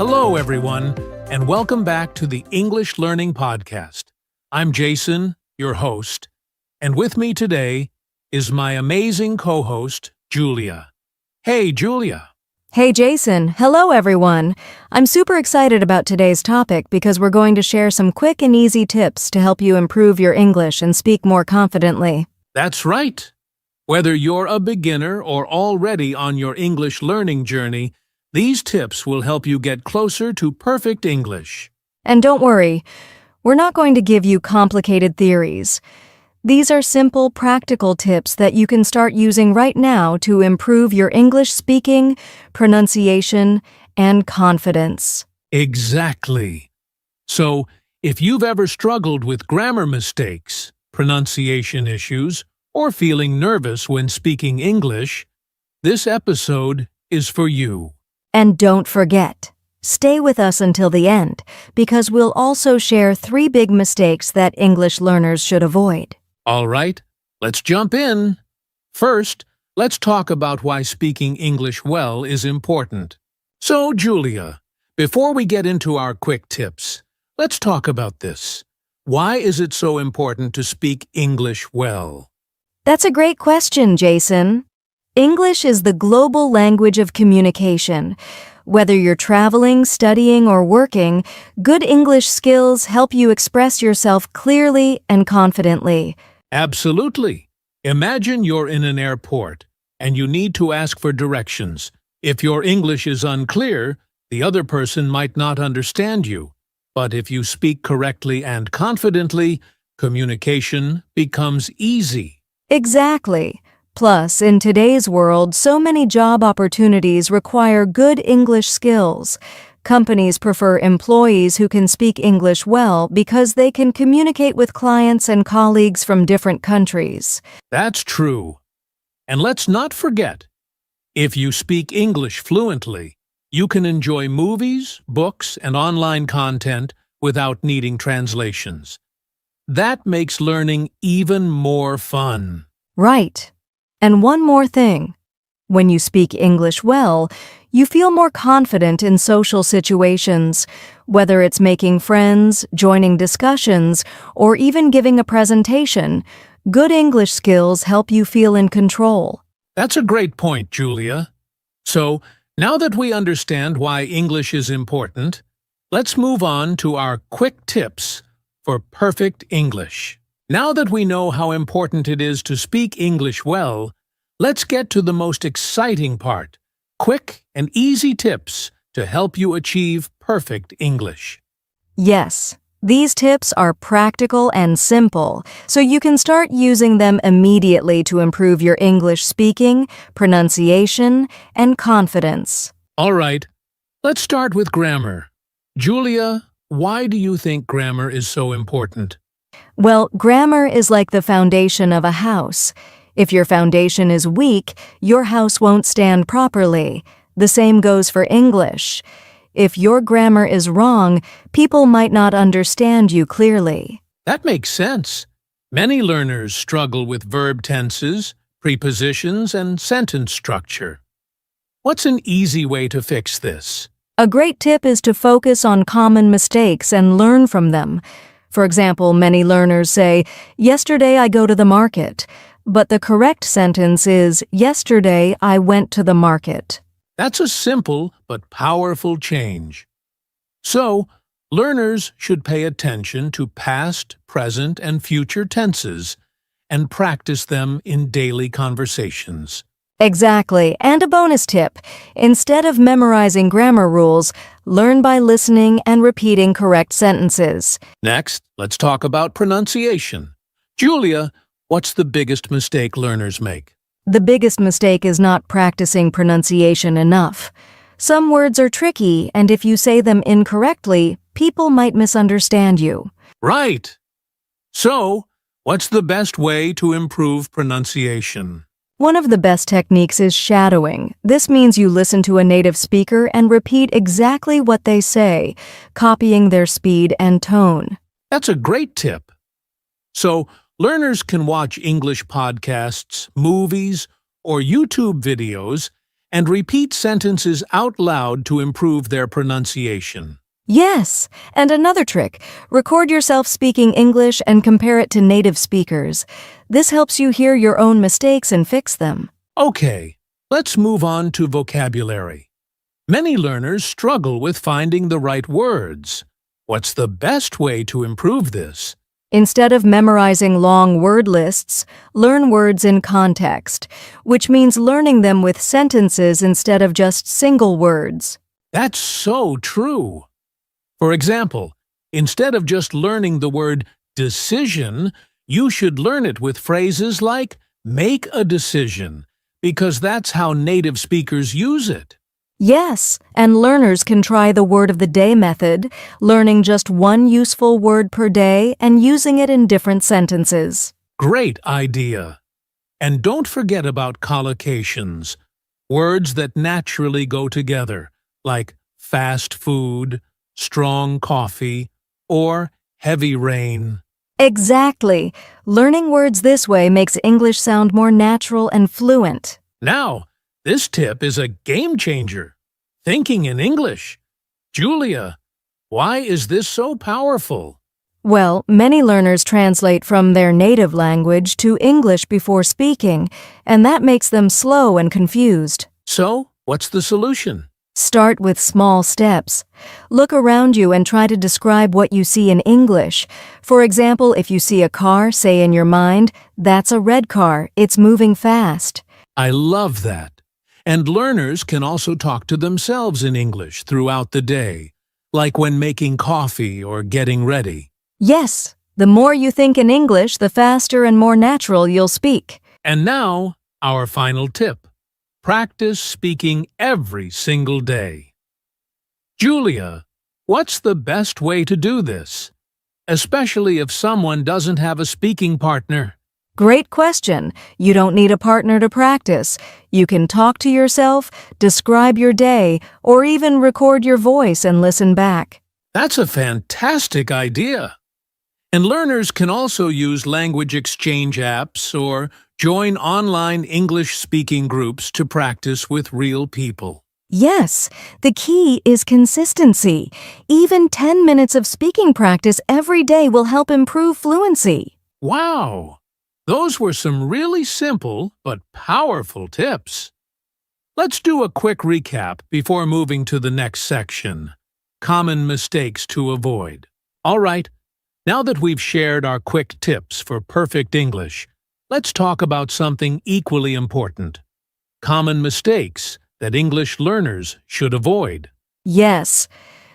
Hello, everyone, and welcome back to the English Learning Podcast. I'm Jason, your host, and with me today is my amazing co-host, Julia. Hey, Julia. Hey, Jason. Hello, everyone. I'm super excited about today's topic because we're going to share some quick and easy tips to help you improve your English and speak more confidently. That's right. Whether you're a beginner or already on your English learning journey, these tips will help you get closer to perfect English. And don't worry, we're not going to give you complicated theories. These are simple, practical tips that you can start using right now to improve your English speaking, pronunciation, and confidence. Exactly. So, if you've ever struggled with grammar mistakes, pronunciation issues, or feeling nervous when speaking English, this episode is for you. And don't forget, stay with us until the end, because we'll also share 3 big mistakes that English learners should avoid. All right, let's jump in. First, let's talk about why speaking English well is important. So, Julia, before we get into our quick tips, let's talk about this. Why is it so important to speak English well? That's a great question, Jason. English is the global language of communication. Whether you're traveling, studying, or working, good English skills help you express yourself clearly and confidently. Absolutely. Imagine you're in an airport and you need to ask for directions. If your English is unclear, the other person might not understand you. But if you speak correctly and confidently, communication becomes easy. Exactly. Plus, in today's world, so many job opportunities require good English skills. Companies prefer employees who can speak English well because they can communicate with clients and colleagues from different countries. That's true. And let's not forget, if you speak English fluently, you can enjoy movies, books, and online content without needing translations. That makes learning even more fun. Right. And one more thing. When you speak English well, you feel more confident in social situations, whether it's making friends, joining discussions, or even giving a presentation. Good English skills help you feel in control. That's a great point, Julia. So, now that we understand why English is important, let's move on to our quick tips for perfect English. Now that we know how important it is to speak English well, let's get to the most exciting part, quick and easy tips to help you achieve perfect English. Yes, these tips are practical and simple, so you can start using them immediately to improve your English speaking, pronunciation, and confidence. All right, let's start with grammar. Julia, why do you think grammar is so important? Well, grammar is like the foundation of a house. If your foundation is weak, your house won't stand properly. The same goes for English. If your grammar is wrong, people might not understand you clearly. That makes sense. Many learners struggle with verb tenses, prepositions, and sentence structure. What's an easy way to fix this? A great tip is to focus on common mistakes and learn from them. For example, many learners say, "Yesterday I go to the market," but the correct sentence is, "Yesterday I went to the market." That's a simple but powerful change. So, learners should pay attention to past, present, and future tenses and practice them in daily conversations. Exactly. And a bonus tip. Instead of memorizing grammar rules, learn by listening and repeating correct sentences. Next, let's talk about pronunciation. Julia, what's the biggest mistake learners make? The biggest mistake is not practicing pronunciation enough. Some words are tricky, and if you say them incorrectly, people might misunderstand you. Right. So, what's the best way to improve pronunciation? One of the best techniques is shadowing. This means you listen to a native speaker and repeat exactly what they say, copying their speed and tone. That's a great tip. So, learners can watch English podcasts, movies, or YouTube videos and repeat sentences out loud to improve their pronunciation. Yes, and another trick, record yourself speaking English and compare it to native speakers. This helps you hear your own mistakes and fix them. Okay, let's move on to vocabulary. Many learners struggle with finding the right words. What's the best way to improve this? Instead of memorizing long word lists, learn words in context, which means learning them with sentences instead of just single words. That's so true. For example, instead of just learning the word decision, you should learn it with phrases like make a decision, because that's how native speakers use it. Yes, and learners can try the word of the day method, learning just one useful word per day and using it in different sentences. Great idea. And don't forget about collocations, words that naturally go together, like fast food, strong coffee, or heavy rain. Exactly. Learning words this way makes English sound more natural and fluent. Now, this tip is a game changer. Thinking in English. Julia, why is this so powerful? Well, many learners translate from their native language to English before speaking, and that makes them slow and confused. So, what's the solution? Start with small steps. Look around you and try to describe what you see in English. For example, if you see a car, say in your mind, "That's a red car, it's moving fast." I love that. And learners can also talk to themselves in English throughout the day, like when making coffee or getting ready. Yes, the more you think in English, the faster and more natural you'll speak. And now, our final tip. Practice speaking every single day. Julia, what's the best way to do this? Especially if someone doesn't have a speaking partner. Great question. You don't need a partner to practice. You can talk to yourself, describe your day, or even record your voice and listen back. That's a fantastic idea. And learners can also use language exchange apps or join online English-speaking groups to practice with real people. Yes, the key is consistency. Even 10 minutes of speaking practice every day will help improve fluency. Wow! Those were some really simple but powerful tips. Let's do a quick recap before moving to the next section. Common mistakes to avoid. All right, now that we've shared our quick tips for perfect English, let's talk about something equally important. Common mistakes that English learners should avoid. Yes,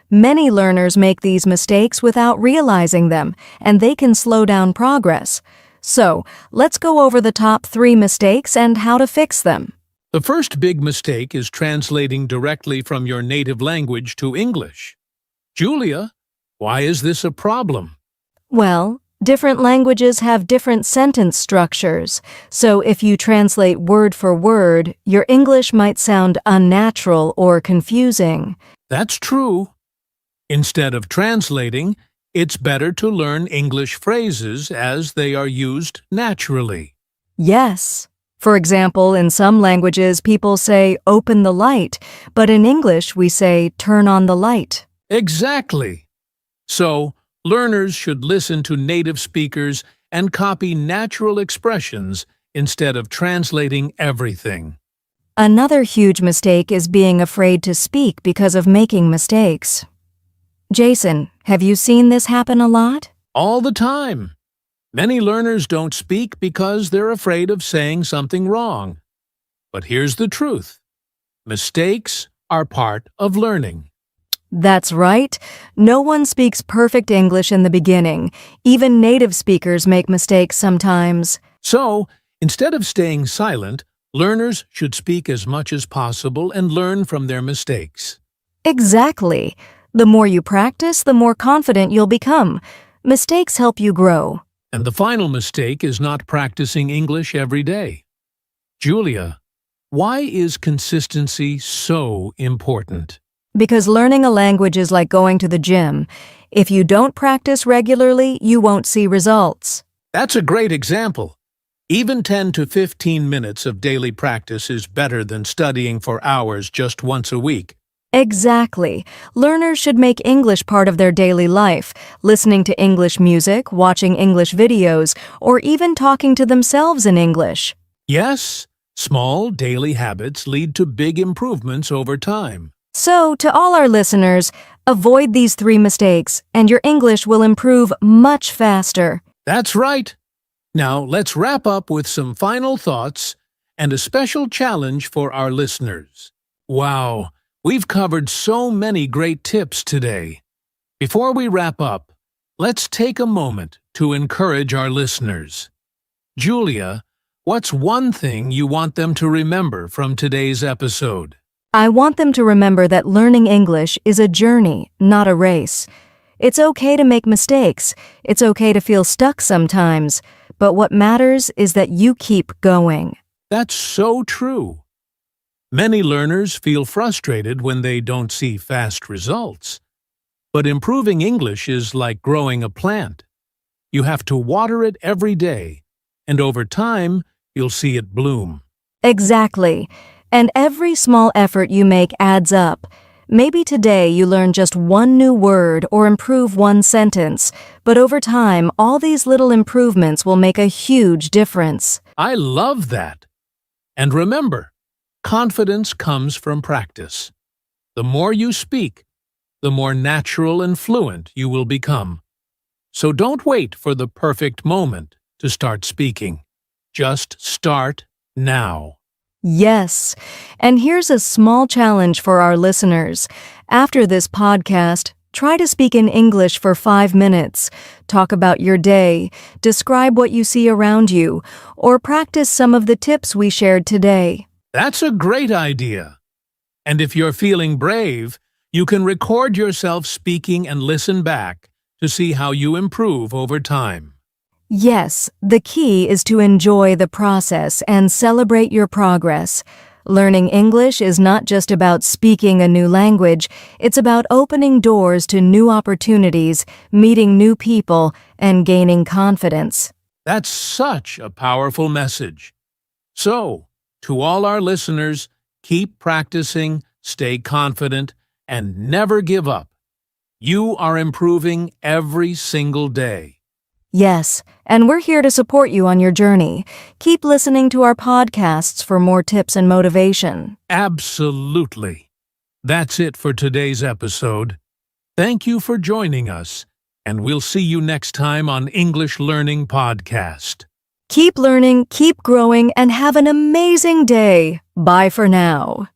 many learners make these mistakes without realizing them, and they can slow down progress. So, let's go over the top 3 mistakes and how to fix them. The first big mistake is translating directly from your native language to English. Julia, why is this a problem? Well, different languages have different sentence structures, so if you translate word for word, your English might sound unnatural or confusing. That's true. Instead of translating, it's better to learn English phrases as they are used naturally. Yes. For example, in some languages, people say, "open the light," but in English, we say, "turn on the light." Exactly. So, learners should listen to native speakers and copy natural expressions instead of translating everything. Another huge mistake is being afraid to speak because of making mistakes. Jason, have you seen this happen a lot? All the time. Many learners don't speak because they're afraid of saying something wrong. But here's the truth. Mistakes are part of learning. That's right. No one speaks perfect English in the beginning. Even native speakers make mistakes sometimes. So, instead of staying silent, learners should speak as much as possible and learn from their mistakes. Exactly. The more you practice, the more confident you'll become. Mistakes help you grow. And the final mistake is not practicing English every day. Julia, why is consistency so important? Because learning a language is like going to the gym. If you don't practice regularly, you won't see results. That's a great example. Even 10 to 15 minutes of daily practice is better than studying for hours just once a week. Exactly. Learners should make English part of their daily life, listening to English music, watching English videos, or even talking to themselves in English. Yes, small daily habits lead to big improvements over time. So, to all our listeners, avoid these 3 mistakes, and your English will improve much faster. That's right. Now, let's wrap up with some final thoughts and a special challenge for our listeners. Wow, we've covered so many great tips today. Before we wrap up, let's take a moment to encourage our listeners. Julia, what's one thing you want them to remember from today's episode? I want them to remember that learning English is a journey, not a race. It's okay to make mistakes. It's okay to feel stuck sometimes. But what matters is that you keep going. That's so true. Many learners feel frustrated when they don't see fast results. But improving English is like growing a plant. You have to water it every day, and over time, you'll see it bloom. Exactly. And every small effort you make adds up. Maybe today you learn just one new word or improve one sentence, but over time, all these little improvements will make a huge difference. I love that. And remember, confidence comes from practice. The more you speak, the more natural and fluent you will become. So don't wait for the perfect moment to start speaking. Just start now. Yes, and here's a small challenge for our listeners. After this podcast, try to speak in English for 5 minutes. Talk about your day, describe what you see around you, or practice some of the tips we shared today. That's a great idea. And if you're feeling brave, you can record yourself speaking and listen back to see how you improve over time. Yes, the key is to enjoy the process and celebrate your progress. Learning English is not just about speaking a new language, it's about opening doors to new opportunities, meeting new people, and gaining confidence. That's such a powerful message. So, to all our listeners, keep practicing, stay confident, and never give up. You are improving every single day. Yes, and we're here to support you on your journey. Keep listening to our podcasts for more tips and motivation. Absolutely. That's it for today's episode. Thank you for joining us, and we'll see you next time on English Learning Podcast. Keep learning, keep growing, and have an amazing day. Bye for now.